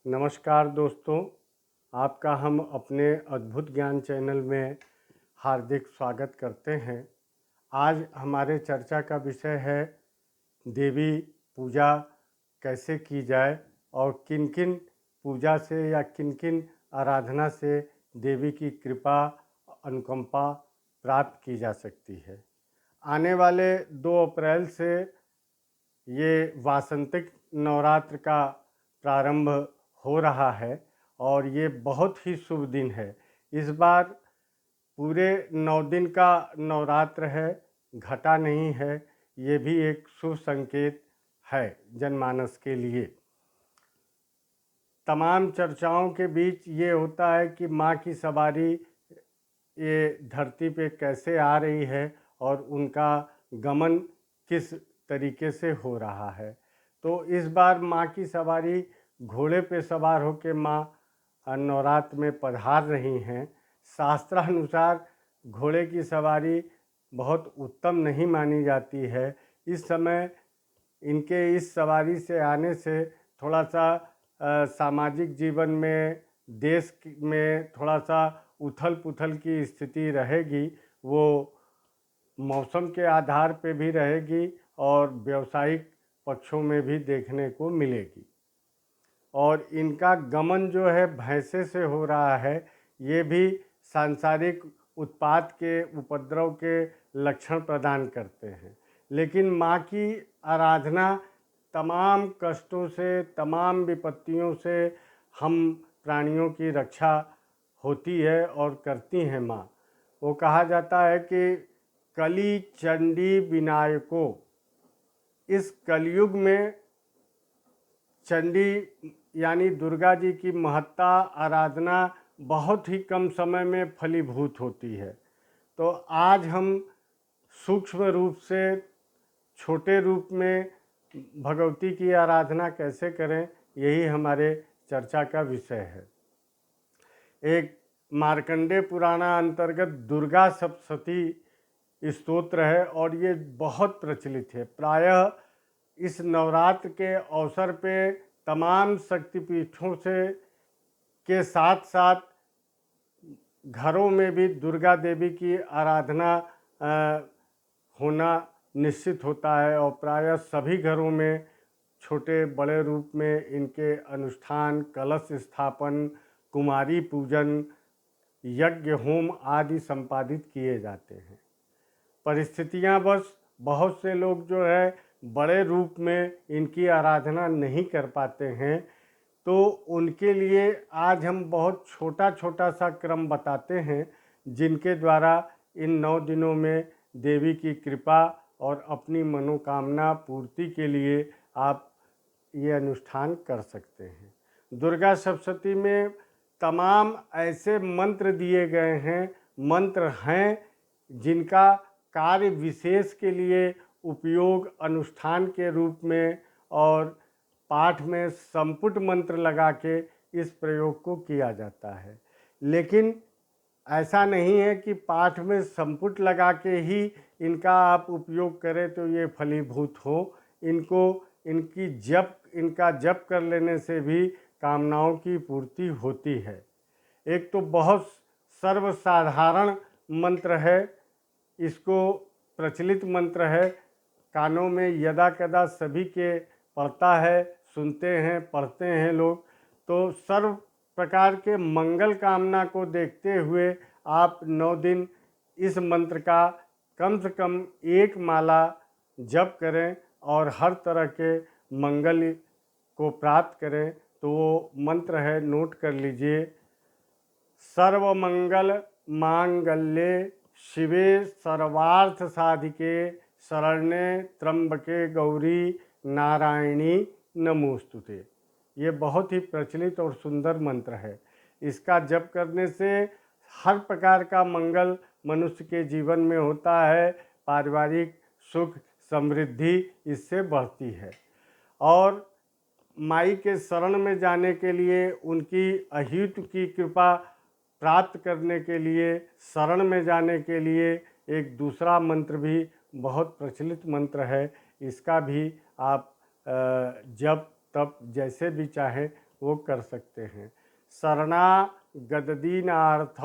नमस्कार दोस्तों, आपका हम अपने अद्भुत ज्ञान चैनल में हार्दिक स्वागत करते हैं। आज हमारे चर्चा का विषय है देवी पूजा कैसे की जाए और किन किन पूजा से या किन किन आराधना से देवी की कृपा अनुकंपा प्राप्त की जा सकती है। आने वाले 2 अप्रैल से ये वासंतिक नवरात्र का प्रारंभ हो रहा है और ये बहुत ही शुभ दिन है। इस बार पूरे 9 दिन का नवरात्र है, घटा नहीं है। ये भी एक शुभ संकेत है जनमानस के लिए। तमाम चर्चाओं के बीच ये होता है कि माँ की सवारी ये धरती पे कैसे आ रही है और उनका गमन किस तरीके से हो रहा है। तो इस बार माँ की सवारी घोड़े पे सवार होकर माँ नवरात्र में पधार रही हैं। शास्त्रानुसार घोड़े की सवारी बहुत उत्तम नहीं मानी जाती है। इस समय इनके इस सवारी से आने से थोड़ा सा सामाजिक जीवन में, देश में थोड़ा सा उथल पुथल की स्थिति रहेगी। वो मौसम के आधार पे भी रहेगी और व्यावसायिक पक्षों में भी देखने को मिलेगी। और इनका गमन जो है भैंसे से हो रहा है, ये भी सांसारिक उत्पात के उपद्रव के लक्षण प्रदान करते हैं। लेकिन माँ की आराधना तमाम कष्टों से, तमाम विपत्तियों से हम प्राणियों की रक्षा होती है और करती हैं माँ। वो कहा जाता है कि कली चंडी विनायको, इस कलयुग में चंडी यानी दुर्गा जी की महत्ता आराधना बहुत ही कम समय में फलीभूत होती है। तो आज हम सूक्ष्म रूप से, छोटे रूप में भगवती की आराधना कैसे करें, यही हमारे चर्चा का विषय है। एक मार्कंडेय पुराना अंतर्गत दुर्गा सप्तशती स्तोत्र है और ये बहुत प्रचलित है। प्रायः इस नवरात्र के अवसर पे तमाम शक्तिपीठों से के साथ साथ घरों में भी दुर्गा देवी की आराधना होना निश्चित होता है और प्रायः सभी घरों में छोटे बड़े रूप में इनके अनुष्ठान, कलश स्थापन, कुमारी पूजन, यज्ञ, होम आदि संपादित किए जाते हैं। परिस्थितियां बस बहुत से लोग जो है बड़े रूप में इनकी आराधना नहीं कर पाते हैं, तो उनके लिए आज हम बहुत छोटा छोटा सा क्रम बताते हैं जिनके द्वारा इन 9 दिनों में देवी की कृपा और अपनी मनोकामना पूर्ति के लिए आप ये अनुष्ठान कर सकते हैं। दुर्गा सप्तशती में तमाम ऐसे मंत्र दिए गए हैं, मंत्र हैं जिनका कार्य विशेष के लिए उपयोग अनुष्ठान के रूप में और पाठ में संपुट मंत्र लगा के इस प्रयोग को किया जाता है। लेकिन ऐसा नहीं है कि पाठ में संपुट लगा के ही इनका आप उपयोग करें तो ये फलीभूत हो। इनका जप कर लेने से भी कामनाओं की पूर्ति होती है। एक तो बहुत सर्वसाधारण मंत्र है, इसको प्रचलित मंत्र है, कानों में यदा कदा सभी के पड़ता है, सुनते हैं, पढ़ते हैं लोग। तो सर्व प्रकार के मंगल कामना को देखते हुए आप 9 दिन इस मंत्र का कम से कम 1 माला जप करें और हर तरह के मंगल को प्राप्त करें। तो वो मंत्र है, नोट कर लीजिए। सर्वमंगल मांगल्ये शिवे सर्वार्थ साधिके शरण्ये त्र्यंबके गौरी नारायणी नमोस्तुते। ये बहुत ही प्रचलित और सुंदर मंत्र है। इसका जप करने से हर प्रकार का मंगल मनुष्य के जीवन में होता है। पारिवारिक सुख समृद्धि इससे बढ़ती है। और माई के शरण में जाने के लिए, उनकी अहित की कृपा प्राप्त करने के लिए, शरण में जाने के लिए एक दूसरा मंत्र भी बहुत प्रचलित मंत्र है। इसका भी आप जप तप जैसे भी चाहें वो कर सकते हैं। शरणागतदीनार्थ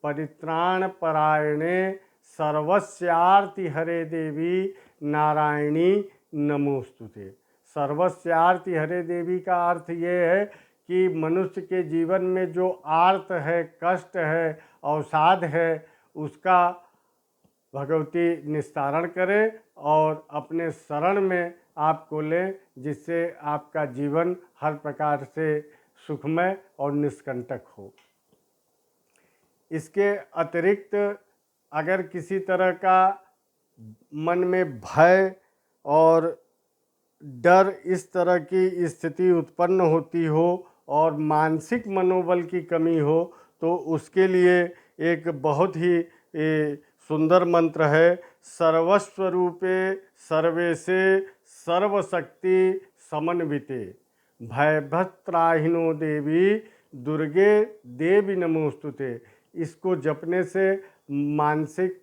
परित्राण परायणे सर्वस्यार्ति हरे देवी नारायणी नमोस्तुते। सर्वस्यार्ति हरे देवी का अर्थ ये है कि मनुष्य के जीवन में जो आर्त है, कष्ट है, अवसाद है, उसका भगवती निस्तारण करे और अपने शरण में आपको ले, जिससे आपका जीवन हर प्रकार से सुखमय और निष्कंटक हो। इसके अतिरिक्त अगर किसी तरह का मन में भय और डर इस तरह की स्थिति उत्पन्न होती हो और मानसिक मनोबल की कमी हो, तो उसके लिए एक बहुत ही सुंदर मंत्र है। सर्वस्वरूपे सर्वेशे सर्वशक्ति समन्विते भयभत्राहिनो देवी दुर्गे देवी नमोस्तुते। इसको जपने से मानसिक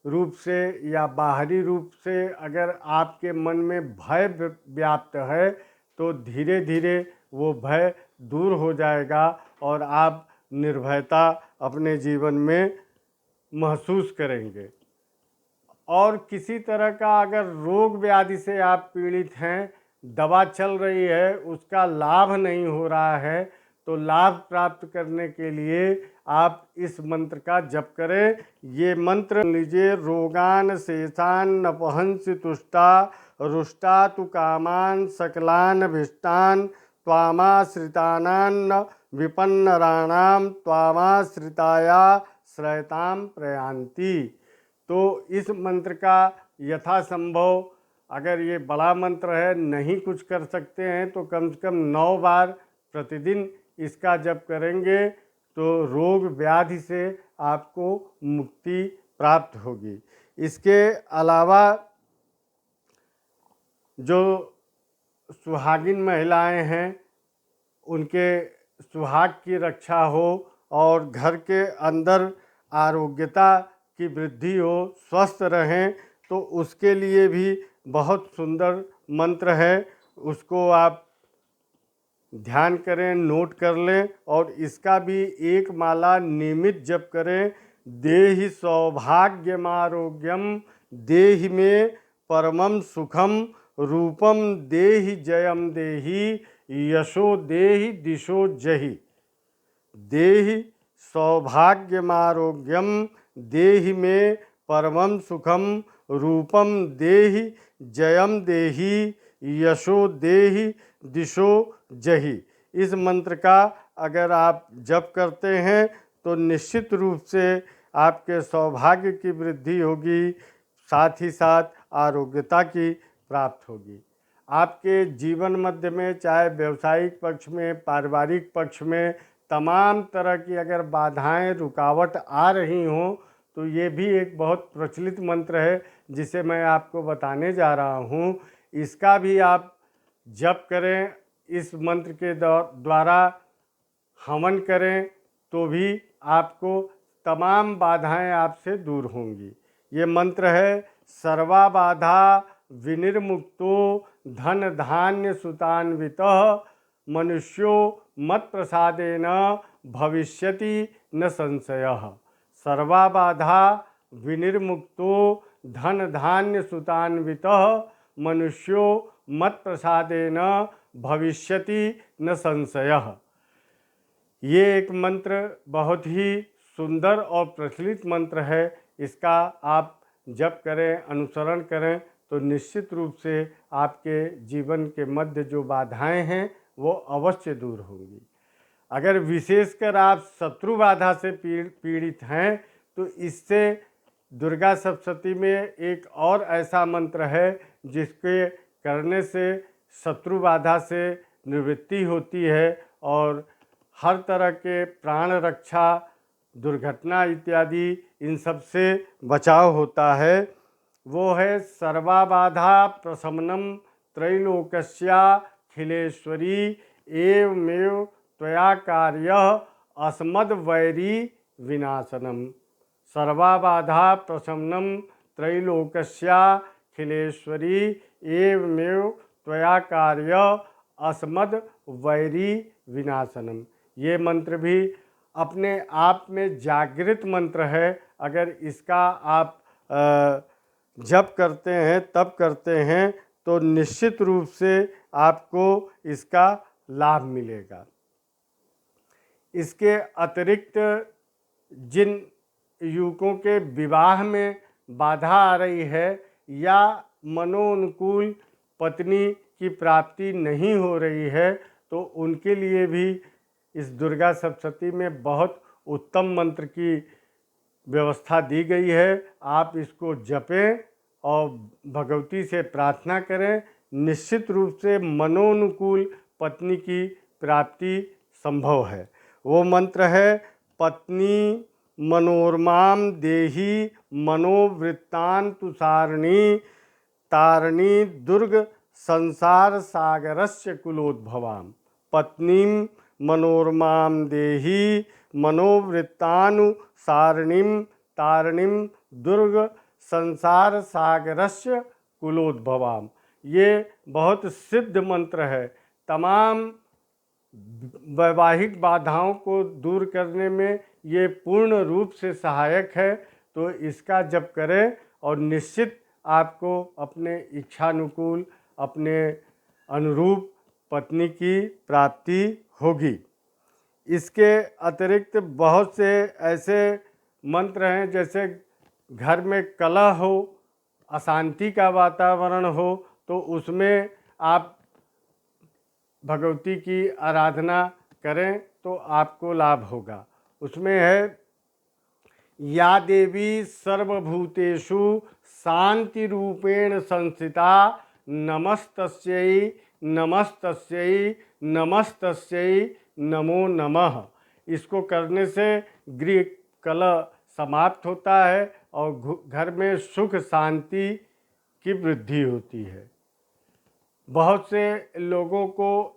रूप से या बाहरी रूप से अगर आपके मन में भय व्याप्त है तो धीरे धीरे वो भय दूर हो जाएगा और आप निर्भयता अपने जीवन में महसूस करेंगे। और किसी तरह का अगर रोग व्याधि से आप पीड़ित हैं, दवा चल रही है, उसका लाभ नहीं हो रहा है, तो लाभ प्राप्त करने के लिए आप इस मंत्र का जप करें। ये मंत्र लीजिए। रोगान शेषान नपहंसि तुष्टा रुष्टा तु कामान सकलान भीष्टान त्वामाश्रितानान्न विपन्नराणाम त्वामाश्रिताया श्रयताम प्रयांति। तो इस मंत्र का यथासंभव, अगर ये बड़ा मंत्र है, नहीं कुछ कर सकते हैं तो कम से कम 9 बार प्रतिदिन इसका जप करेंगे तो रोग व्याधि से आपको मुक्ति प्राप्त होगी। इसके अलावा जो सुहागिन महिलाएं हैं, उनके सुहाग की रक्षा हो और घर के अंदर आरोग्यता की वृद्धि हो, स्वस्थ रहें, तो उसके लिए भी बहुत सुंदर मंत्र है। उसको आप ध्यान करें, नोट कर लें और इसका भी एक माला नियमित जप करें। देहि सौभाग्यमारोग्यम देहि में परमं सुखम रूपम देहि जयम देहि यशो देहि दिशो जहि। देहि सौभाग्यमारोग्यम देहि में परमं सुखम रूपम देहि जयम देहि यशो देहि दिशो जहि। इस मंत्र का अगर आप जप करते हैं तो निश्चित रूप से आपके सौभाग्य की वृद्धि होगी, साथ ही साथ आरोग्यता की प्राप्त होगी। आपके जीवन मध्य में, चाहे व्यवसायिक पक्ष में, पारिवारिक पक्ष में, तमाम तरह की अगर बाधाएं, रुकावट आ रही हों, तो ये भी एक बहुत प्रचलित मंत्र है जिसे मैं आपको बताने जा रहा हूँ। इसका भी आप जप करें, इस मंत्र के द्वारा हवन करें तो भी आपको तमाम बाधाएं आपसे दूर होंगी। ये मंत्र है। सर्वा बाधा विनिर्मुक्तो धन धान्य सुतान्वितः मनुष्यो मत प्रसादेन भविष्यति न संशयः। सर्वा बाधा विनिर्मुक्तो धन धान्य सुतान्वितः मनुष्यो मत प्रसादेन भविष्यति न संशयः। ये एक मंत्र बहुत ही सुंदर और प्रचलित मंत्र है। इसका आप जप करें, अनुसरण करें तो निश्चित रूप से आपके जीवन के मध्य जो बाधाएं हैं वो अवश्य दूर होंगी। अगर विशेषकर आप शत्रु बाधा से पीड़ित हैं तो इससे दुर्गा सप्तशती में एक और ऐसा मंत्र है जिसके करने से शत्रु बाधा से निवृत्ति होती है और हर तरह के प्राण रक्षा, दुर्घटना इत्यादि इन सब से बचाव होता है। वो है सर्वा बाधा प्रशमनम त्रैलोक्यस्याखिलेश्वरी एवमेव त्वया कार्यः अस्मद्वैरी विनाशनम। सर्वा बाधा प्रशमनम त्रैलोक्यस्याखिलेश्वरी एवमेव त्वया कार्यः अस्मद्वैरी वैरी विनाशनम। ये मंत्र भी अपने आप में जागृत मंत्र है। अगर इसका आप जप करते हैं, तप करते हैं, तो निश्चित रूप से आपको इसका लाभ मिलेगा। इसके अतिरिक्त जिन युवकों के विवाह में बाधा आ रही है या मनोनुकूल पत्नी की प्राप्ति नहीं हो रही है, तो उनके लिए भी इस दुर्गा सप्तशती में बहुत उत्तम मंत्र की व्यवस्था दी गई है। आप इसको जपें और भगवती से प्रार्थना करें। निश्चित रूप से मनोनुकूल पत्नी की प्राप्ति संभव है। वो मंत्र है, पत्नी मनोरमाम देहि मनोवृत्तान्तुसारिणी तारिणी दुर्ग संसार सागरस्य कुलोद्भवाम। पत्नीम मनोरमाम देहि मनोवृत्तानुसारिणीम तारिणीम दुर्ग संसार सागरस्य कुलोद्भवाम। ये बहुत सिद्ध मंत्र है। तमाम वैवाहिक बाधाओं को दूर करने में ये पूर्ण रूप से सहायक है। तो इसका जप करें और निश्चित आपको अपने इच्छानुकूल, अपने अनुरूप पत्नी की प्राप्ति होगी। इसके अतिरिक्त बहुत से ऐसे मंत्र हैं, जैसे घर में कलह हो, अशांति का वातावरण हो, तो उसमें आप भगवती की आराधना करें तो आपको लाभ होगा। उसमें है, या देवी सर्वभूतेषु शांति रूपेण संस्थिता नमस्तस्यै नमस्तस्यै नमस्तस्यै नमो नमः। इसको करने से गृह कलह समाप्त होता है और घर में सुख शांति की वृद्धि होती है। बहुत से लोगों को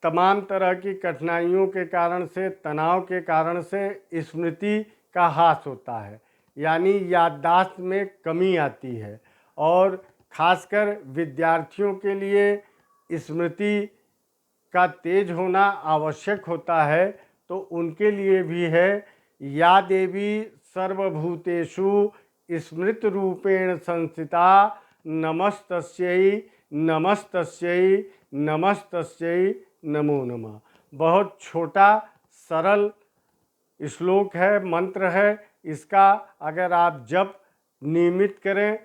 तमाम तरह की कठिनाइयों के कारण से, तनाव के कारण से स्मृति का ह्रास होता है, यानी याददाश्त में कमी आती है। और खासकर विद्यार्थियों के लिए स्मृति का तेज होना आवश्यक होता है। तो उनके लिए भी है, या देवी सर्वभूतेषु स्मृत रूपेण संस्थिता नमस्तस्यै नमस्तस्यै नमस्तस्यै नमो नमः। बहुत छोटा सरल श्लोक है, मंत्र है। इसका अगर आप जप नियमित करें,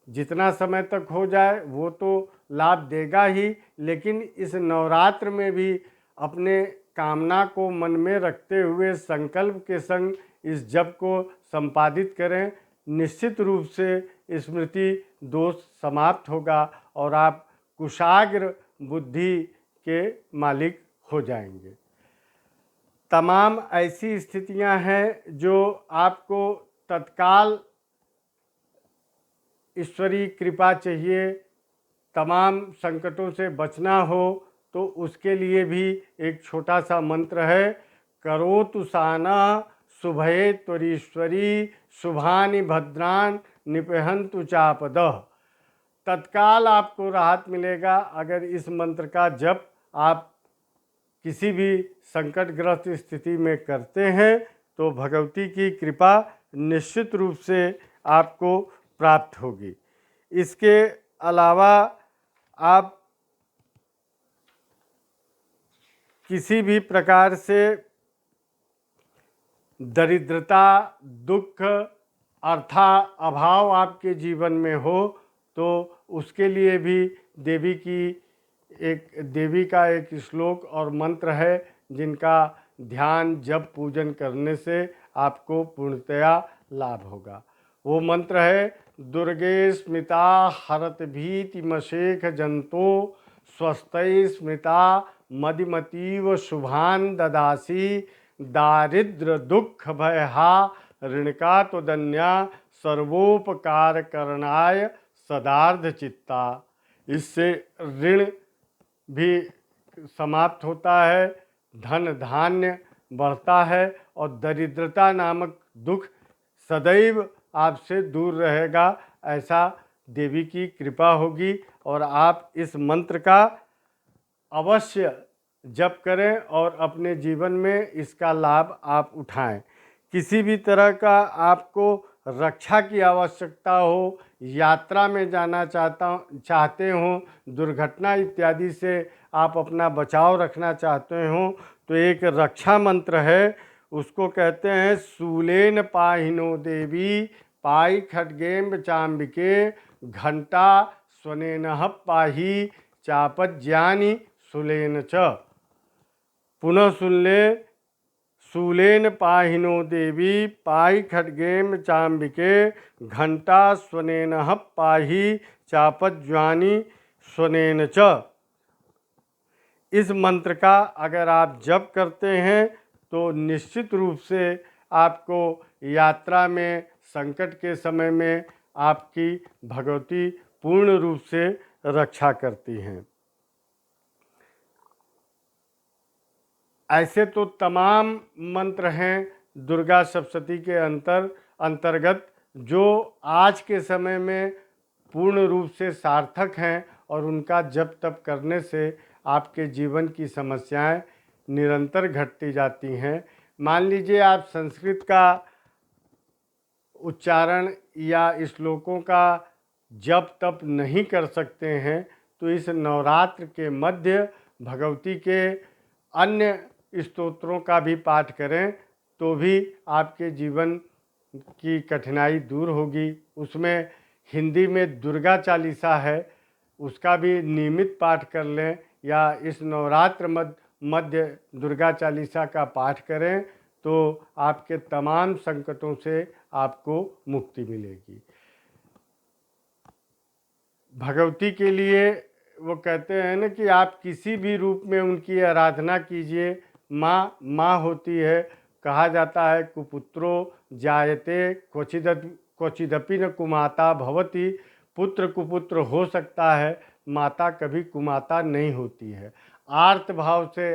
जितना समय तक हो जाए वो तो लाभ देगा ही, लेकिन इस नवरात्र में भी अपने कामना को मन में रखते हुए संकल्प के संग इस जप को संपादित करें। निश्चित रूप से स्मृति दोष समाप्त होगा और आप कुशाग्र बुद्धि के मालिक हो जाएंगे। तमाम ऐसी स्थितियां हैं जो आपको तत्काल ईश्वरीय कृपा चाहिए, तमाम संकटों से बचना हो, तो उसके लिए भी एक छोटा सा मंत्र है, करोतु साना शुभये त्वरीश्वरी शुभानि भद्रान निपहन्तु चापदः। तत्काल आपको राहत मिलेगा अगर इस मंत्र का जप आप किसी भी संकटग्रस्त स्थिति में करते हैं, तो भगवती की कृपा निश्चित रूप से आपको प्राप्त होगी। इसके अलावा आप किसी भी प्रकार से दरिद्रता, दुख, अर्था अभाव आपके जीवन में हो, तो उसके लिए भी देवी का एक श्लोक और मंत्र है, जिनका ध्यान जप पूजन करने से आपको पूर्णतया लाभ होगा। वो मंत्र है, दुर्गे स्मृता हरत भीतिमशेख जंतो स्वस्ति स्मृता मदिमतीव शुभान ददासी दारिद्र दुख भयहा ऋणका तो दन्या सर्वोपकार करणाय सदार्ध चित्ता। इससे ऋण भी समाप्त होता है, धन धान्य बढ़ता है और दरिद्रता नामक दुख सदैव आपसे दूर रहेगा। ऐसा देवी की कृपा होगी और आप इस मंत्र का अवश्य जप करें और अपने जीवन में इसका लाभ आप उठाएं। किसी भी तरह का आपको रक्षा की आवश्यकता हो, यात्रा में जाना चाहते हो, दुर्घटना इत्यादि से आप अपना बचाव रखना चाहते हो, तो एक रक्षा मंत्र है, उसको कहते हैं शूलेन पाहिनो देवी पाई खड्गेम चाम्बिके घंटा स्वनेनः पाही चापज्यानि शूलेन च। पुनः सुन ले, शूलेन पाहिनो देवी पाई खड्गेम चाम्बिके घंटा स्वनेनः पाही चापज्यानि स्वनेन च। इस मंत्र का अगर आप जप करते हैं तो निश्चित रूप से आपको यात्रा में, संकट के समय में आपकी भगवती पूर्ण रूप से रक्षा करती हैं। ऐसे तो तमाम मंत्र हैं दुर्गा सप्तशती के अंतर्गत जो आज के समय में पूर्ण रूप से सार्थक हैं और उनका जप तप करने से आपके जीवन की समस्याएं निरंतर घटती जाती हैं। मान लीजिए आप संस्कृत का उच्चारण या श्लोकों का जप तप नहीं कर सकते हैं, तो इस नवरात्र के मध्य भगवती के अन्य स्तोत्रों का भी पाठ करें तो भी आपके जीवन की कठिनाई दूर होगी। उसमें हिंदी में दुर्गा चालीसा है, उसका भी नियमित पाठ कर लें, या इस नवरात्र मध्य दुर्गा चालीसा का पाठ करें तो आपके तमाम संकटों से आपको मुक्ति मिलेगी। भगवती के लिए वो कहते हैं ना कि आप किसी भी रूप में उनकी आराधना कीजिए, माँ होती है। कहा जाता है कुपुत्रो जायते क्वचिदपि न कुमाता भवति, पुत्र कुपुत्र हो सकता है, माता कभी कुमाता नहीं होती है। आर्त भाव से,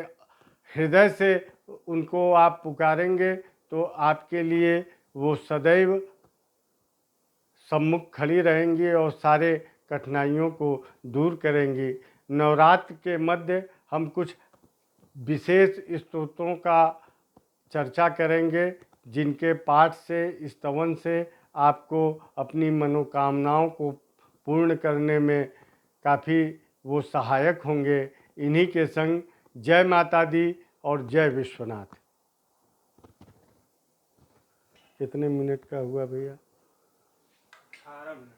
हृदय से उनको आप पुकारेंगे तो आपके लिए वो सदैव सम्मुख खड़ी रहेंगी और सारे कठिनाइयों को दूर करेंगी। नवरात्र के मध्य हम कुछ विशेष स्तोत्रों का चर्चा करेंगे जिनके पाठ से, स्तवन से आपको अपनी मनोकामनाओं को पूर्ण करने में काफ़ी वो सहायक होंगे। इन्हीं के संग जय माता दी और जय विश्वनाथ। कितने मिनट का हुआ भैया? 18 मिनट।